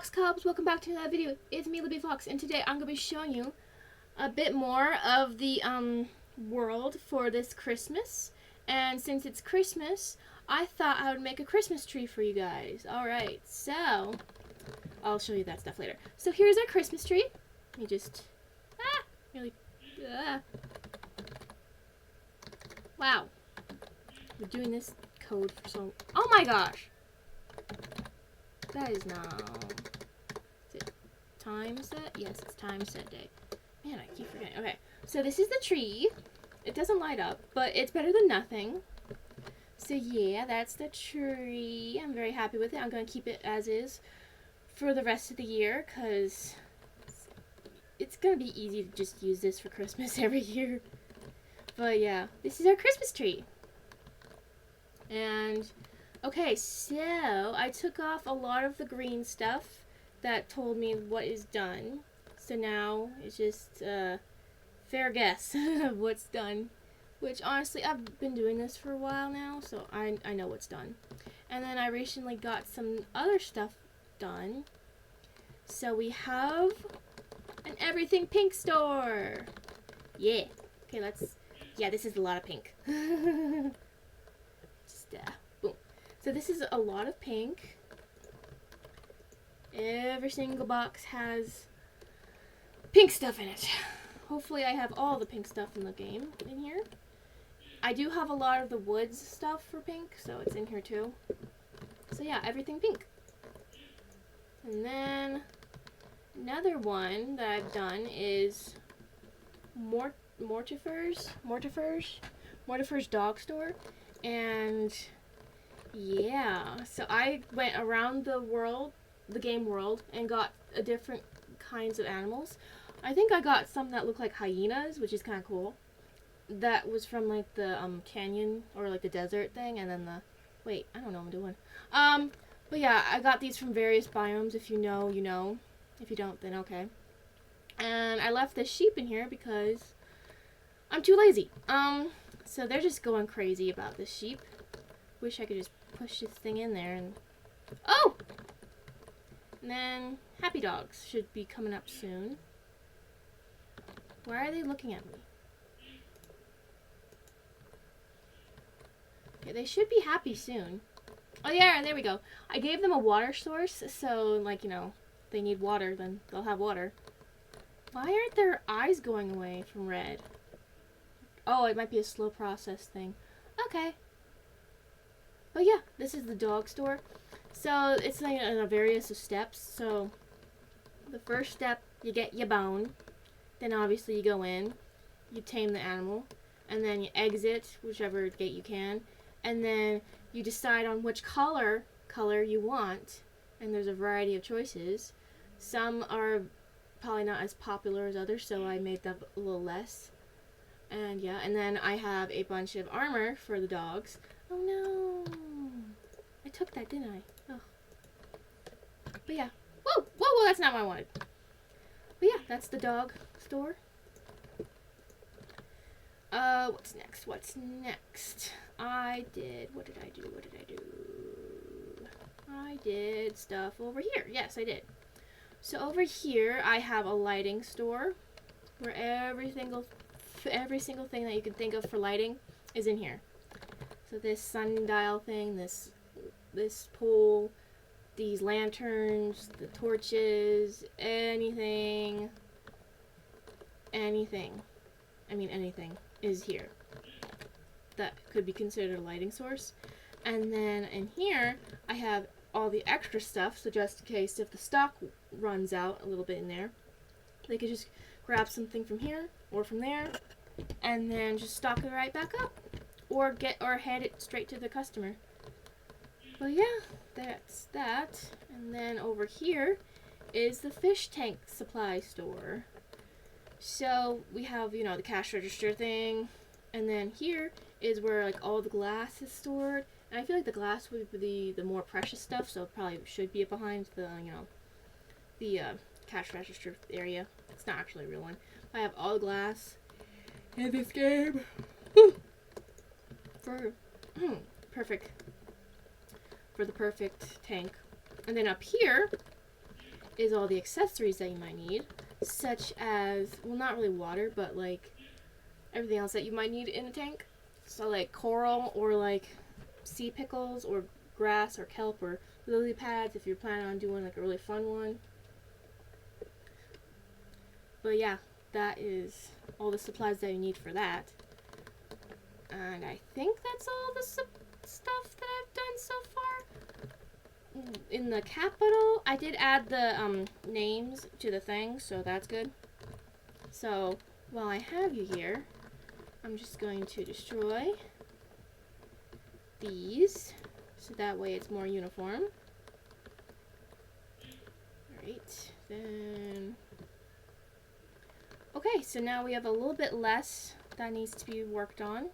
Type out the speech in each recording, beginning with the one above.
Foxcubs, welcome back to another video. It's me, Libby Fox, and today I'm going to be showing you a bit more of the world for this Christmas. And since it's Christmas, I thought I would make a Christmas tree for you guys. Alright, so I'll show you that stuff later. So here's our Christmas tree. Let me just, wow. We're doing this code for so, oh my gosh. That is not, is it time set? Yes, it's time set day. Man, I keep forgetting. Okay, so this is the tree. It doesn't light up, but it's better than nothing. So yeah, that's the tree. I'm very happy with it. I'm going to keep it as is for the rest of the year, because it's going to be easy to just use this for Christmas every year. But yeah, this is our Christmas tree. And okay, so I took off a lot of the green stuff that told me what is done. So now it's just fair guess of what's done. Which honestly, I've been doing this for a while now, so I know what's done. And then I recently got some other stuff done. So we have an everything pink store. Yeah. Okay, yeah, this is a lot of pink. Just boom. So this is a lot of pink. Every single box has pink stuff in it. Hopefully I have all the pink stuff in the game in here. I do have a lot of the woods stuff for pink, so it's in here too. So yeah, everything pink. And then another one that I've done is Mortifer's dog store. And yeah, so I went around the world, the game world, and got different kinds of animals. I think I got some that look like hyenas, which is kind of cool. That was from like the canyon or like the desert thing, and then the wait, I don't know what I'm doing. But yeah, I got these from various biomes. If you know, you know. If you don't, then okay. And I left the sheep in here because I'm too lazy. So they're just going crazy about this sheep. Wish I could just push this thing in there and oh! And then happy dogs should be coming up soon. Why are they looking at me? Okay, they should be happy soon. Oh yeah, there we go. I gave them a water source, so like, you know, if they need water, then they'll have water. Why aren't their eyes going away from red? Oh, it might be a slow process thing. Okay. But yeah, this is the dog store. So it's like a various of steps. So the first step, you get your bone. Then obviously you go in, you tame the animal, and then you exit whichever gate you can, and then you decide on which color you want. And there's a variety of choices. Some are probably not as popular as others, so I made them a little less. And yeah, and then I have a bunch of armor for the dogs. Oh no! I took that, didn't I? Oh. But yeah. Whoa! Whoa, whoa, that's not what I wanted. But yeah, that's the dog store. What's next? What's next? What did I do? I did stuff over here. Yes, I did. So over here, I have a lighting store where every single thing that you can think of for lighting is in here. So this sundial thing, this pole, these lanterns, the torches, anything is here that could be considered a lighting source. And then in here, I have all the extra stuff, so just in case if the stock runs out a little bit in there, they could just grab something from here or from there and then just stock it right back up, or hand it straight to the customer. But yeah, that's that. And then over here is the fish tank supply store. So we have, you know, the cash register thing, and then here is where like all the glass is stored. And I feel like the glass would be the more precious stuff, so it probably should be behind the, you know, the cash register area. It's not actually a real one. I have all the glass in this game. For the perfect tank. And then up here is all the accessories that you might need, such as, well, not really water, but like everything else that you might need in a tank. So like coral, or like sea pickles, or grass, or kelp, or lily pads if you're planning on doing like a really fun one. But yeah, that is all the supplies that you need for that. And I think that's all the stuff that I've done so far. In the capital, I did add the names to the thing, so that's good. So while I have you here, I'm just going to destroy these, so that way it's more uniform. Alright, then... Okay, so now we have a little bit less that needs to be worked on.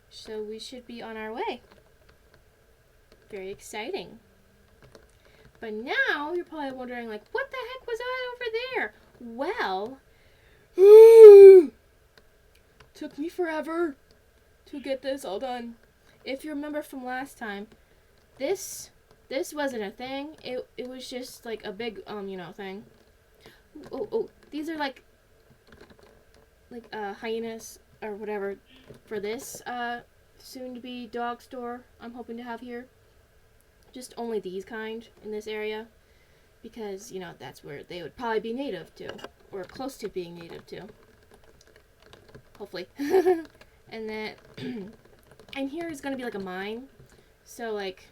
So we should be on our way. Very exciting. But now you're probably wondering, like, what the heck was that over there? Well, took me forever to get this all done. If you remember from last time, this wasn't a thing. It was just like a big thing. Oh, these are like hyenas or whatever for this soon to be dog store I'm hoping to have here. Just only these kind in this area, because that's where they would probably be native to, or close to being native to, hopefully. And then and here is going to be like a mine, so like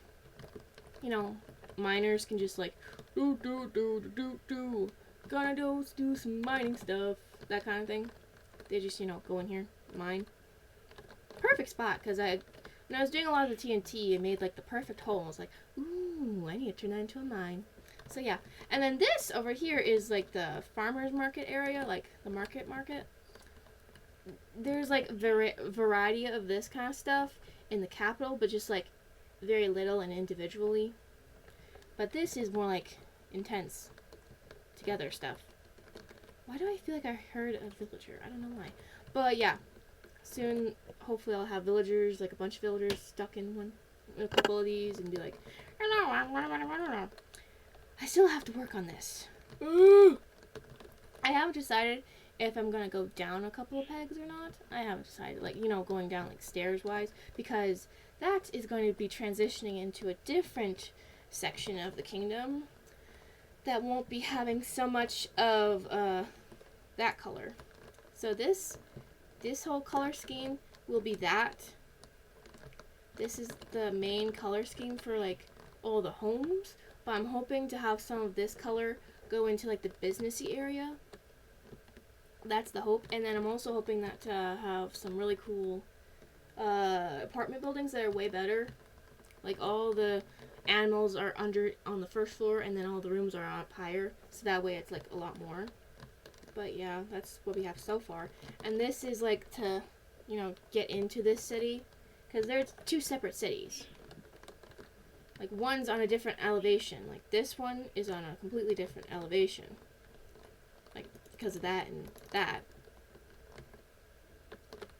miners can just like gonna do some mining stuff, that kind of thing. They just go in here, mine. Perfect spot, because when I was doing a lot of the TNT, it made like the perfect hole. I was like, ooh, I need to turn that into a mine. So yeah, and then this over here is like the farmer's market area, like the market. There's like variety of this kind of stuff in the capital, but just like very little and individually. But this is more like intense together stuff. Why do I feel like I heard a villager? I don't know why. But yeah, soon hopefully I'll have villagers, like a bunch of villagers stuck in a couple of these, and be like, hello, I still have to work on this. I haven't decided if I'm gonna go down a couple of pegs or not. I haven't decided, like, going down like stairs wise, because that is going to be transitioning into a different section of the kingdom that won't be having so much of that color. So this whole color scheme will be that. This is the main color scheme for like all the homes, but I'm hoping to have some of this color go into like the businessy area. That's the hope. And then I'm also hoping that to have some really cool apartment buildings that are way better. Like all the animals are on the first floor, and then all the rooms are up higher, so that way it's like a lot more. But yeah, that's what we have so far. And this is like to get into this city, because there's two separate cities. Like one's on a different elevation, like this one is on a completely different elevation, like because of that and that.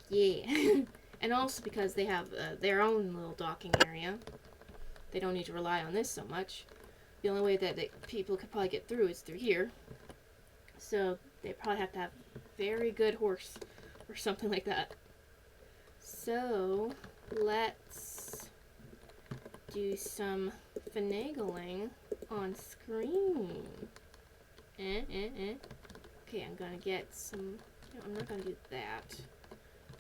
Yeah. And also because they have their own little docking area. They don't need to rely on this so much. The only way that people could probably get through is through here. So they probably have to have very good horse or something like that. So let's do some finagling on screen. Okay, I'm gonna get some... No, I'm not gonna do that.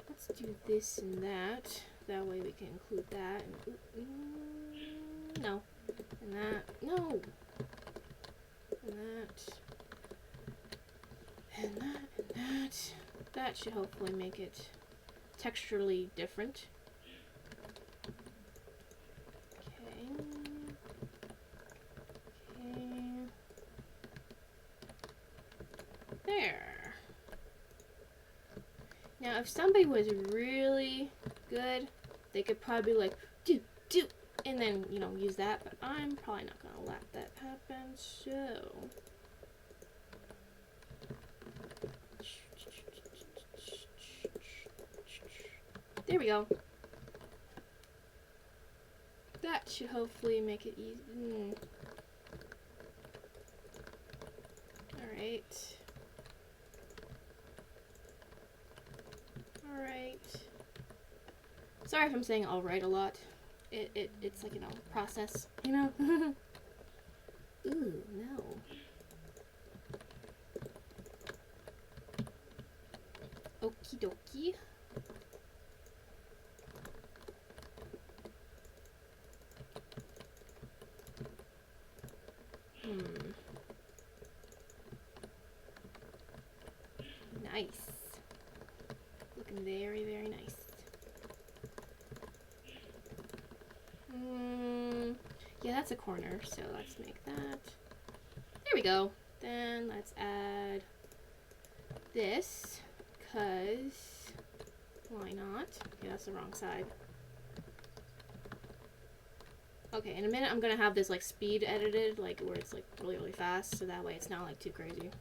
Let's do this and that. That way we can include that. And, no. And that. No. And that. And that. And that. That should hopefully make it texturally different. Okay. Okay. There. Now, if somebody was really good, they could probably be like, do, and then, use that, but I'm probably not going to let that happen, so. There we go. That should hopefully make it easy. Sorry if I'm saying alright a lot. It's like, you know, process, you know? Ooh, no. Okie dokie. Nice. Looking very, very nice. Yeah, that's a corner, so let's make that. There we go. Then let's add this, because why not? Yeah, that's the wrong side. Okay, in a minute I'm gonna have this like speed edited, like where it's like really, really fast, so that way it's not like too crazy.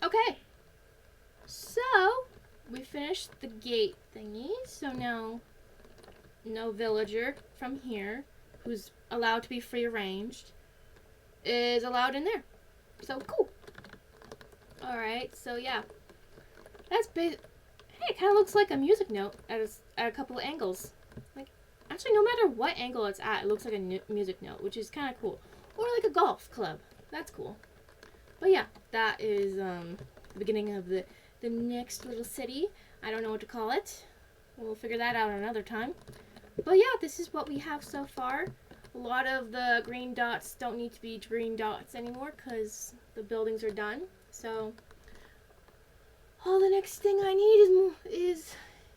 Okay, so we finished the gate thingy, so now no villager from here who's allowed to be free ranged is allowed in there. So cool. Alright, so yeah. That's Hey, it kind of looks like a music note at a couple of angles. Like, actually, no matter what angle it's at, it looks like a music note, which is kind of cool. Or like a golf club. That's cool. But yeah, that is the beginning of the next little city. I don't know what to call it. We'll figure that out another time. But yeah, this is what we have so far. A lot of the green dots don't need to be green dots anymore because the buildings are done. So all the next thing I need is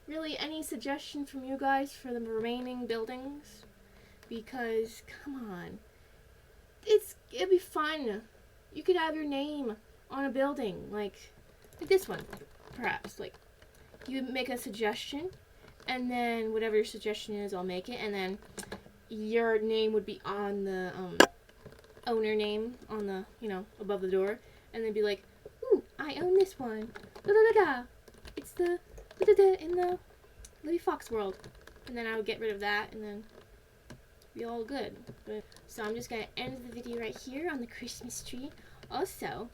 really any suggestion from you guys for the remaining buildings. Because, come on. It'd be fun. You could have your name on a building, like this one, perhaps. Like, you make a suggestion, and then whatever your suggestion is, I'll make it, and then your name would be on the owner name on the, you know, above the door, and then be like, ooh, I own this one. Da da da da. It's the da da da in the Livy Fox world, and then I would get rid of that, and then be all good. So I'm just gonna end the video right here on the Christmas tree. Also,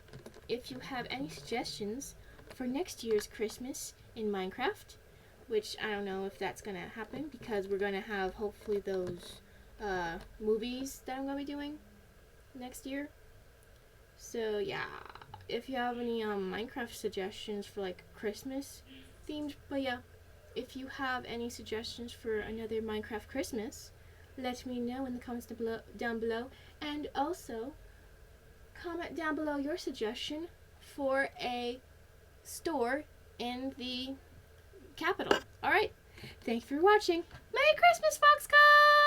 if you have any suggestions for next year's Christmas in Minecraft, which I don't know if that's gonna happen because we're gonna have hopefully those movies that I'm gonna be doing next year. So yeah, if you have any Minecraft suggestions for like Christmas themed, but yeah, if you have any suggestions for another Minecraft Christmas, let me know in the comments down below, and also comment down below your suggestion for a store in the capital. Alright, thank you for watching. Merry Christmas, Foxcubs!